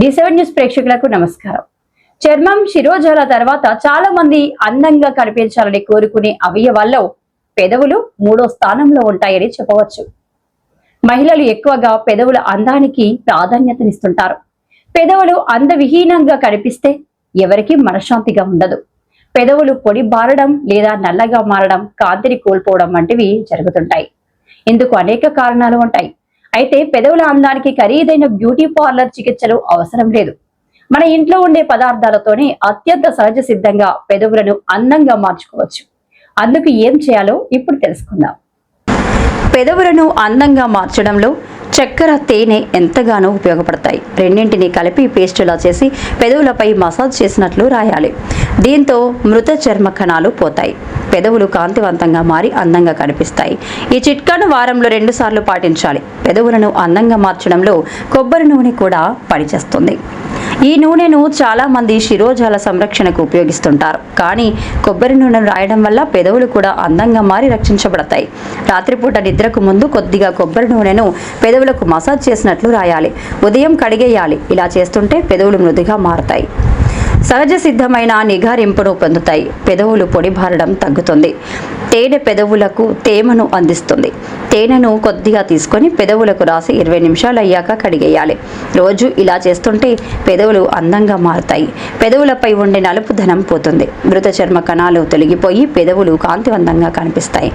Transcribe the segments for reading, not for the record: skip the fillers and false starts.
డి7 news ప్రేక్షకులకు నమస్కారం. చర్మం శిరోజాల తర్వాత చాలా మంది అందంగా కనిపించాలని కోరుకునే అవయవాల్లో పెదవులు 3వ స్థానంలో ఉంటాయని చెప్పవచ్చు. మహిళలు ఎక్కువగా పెదవుల అందానికి ప్రాధాన్యతనిస్తుంటారు. పెదవులు అందవిహీనంగా కనిపిస్తే ఎవరికీ మనశ్శాంతిగా ఉండదు. పెదవులు పొడి బారడం లేదా నల్లగా మారడం, కాంతిని కోల్పోవడం వంటివి జరుగుతుంటాయి. ఇందుకు అనేక కారణాలు ఉంటాయి. అయితే పెదవుల అందానికి ఖరీదైన బ్యూటీ పార్లర్ చికిత్సలు అవసరం లేదు. మన ఇంట్లో ఉండే పదార్థాలతోనే అత్యంత సహజ సిద్ధంగా పెదవులను అందంగా మార్చుకోవచ్చు. అందుకు ఏం చేయాలో ఇప్పుడు తెలుసుకుందాం. పెదవులను అందంగా మార్చడంలో చక్కెర, తేనె ఎంతగానో ఉపయోగపడతాయి. రెండింటిని కలిపి పేస్టులా చేసి పెదవులపై మసాజ్ చేసినట్లు రాయాలి. దీంతో మృత చర్మ కణాలు పోతాయి. పెదవులు కాంతివంతంగా మారి అందంగా కనిపిస్తాయి. ఈ చిట్కాను వారంలో 2 సార్లు పాటించాలి. పెదవులను అందంగా మార్చడంలో కొబ్బరి నూనె కూడా పనిచేస్తుంది. ఈ నూనెను చాలా మంది శిరోజాల సంరక్షణకు ఉపయోగిస్తుంటారు. కానీ కొబ్బరి నూనెను రాయడం వల్ల పెదవులు కూడా అందంగా మారి రక్షించబడతాయి. రాత్రిపూట నిద్రకు ముందు కొద్దిగా కొబ్బరి నూనెను పెదవులకు మసాజ్ చేసినట్లు రాయాలి. ఉదయం కడిగేయాలి. ఇలా చేస్తుంటే పెదవులు మృదుగా మారుతాయి. సహజ సిద్ధమైన నిగారింపును పొందుతాయి. పెదవులు పొడిబారడం తగ్గుతుంది. తేనె పెదవులకు తేమను అందిస్తుంది. తేనెను కొద్దిగా తీసుకొని పెదవులకు రాసి 20 నిమిషాలు అయ్యాక కడిగేయాలి. రోజు ఇలా చేస్తుంటే పెదవులు అందంగా మారుతాయి. పెదవులపై ఉండే నలుపుదనం పోతుంది. మృత చర్మ కణాలు తొలగిపోయి పెదవులు కాంతివంతంగా కనిపిస్తాయి.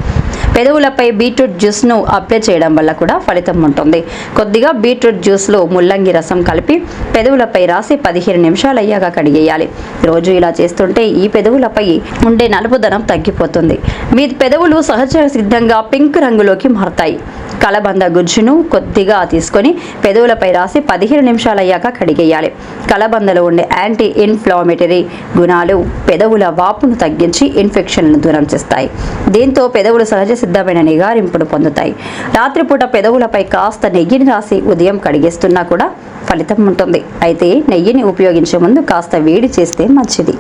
పెదవులపై బీట్రూట్ జ్యూస్ను అప్లై చేయడం వల్ల కూడా ఫలితం ఉంటుంది. కొద్దిగా బీట్రూట్ జ్యూస్లో ముల్లంగి రసం కలిపి పెదవులపై రాసి 15 నిమిషాలు అయ్యాక కడిగేయాలి. రోజు ఇలా చేస్తుంటే ఈ పెదవులపై ఉండే నలుపుదనం తగ్గిపోతుంది. మీ పెదవులు సహజ సిద్ధంగా పింక్ రంగులోకి మారుతాయి. కలబంద గుజ్జును కొద్దిగా తీసుకొని పెదవులపై రాసి 15 నిమిషాలు అయ్యాక కడిగేయాలి. కలబందలో ఉండే యాంటీ ఇన్ఫ్లామేటరీ గుణాలు పెదవుల వాపును తగ్గించి ఇన్ఫెక్షన్లను దూరం చేస్తాయి. దీంతో పెదవులు సహజ సిద్ధమైన నిగారింపును పొందుతాయి. రాత్రిపూట పెదవులపై కాస్త నెయ్యిని రాసి ఉదయం కడిగేస్తున్నా కూడా ఫలితం ఉంటుంది. అయితే నెయ్యిని ఉపయోగించే ముందు కాస్త వేడి చేస్తే మంచిది.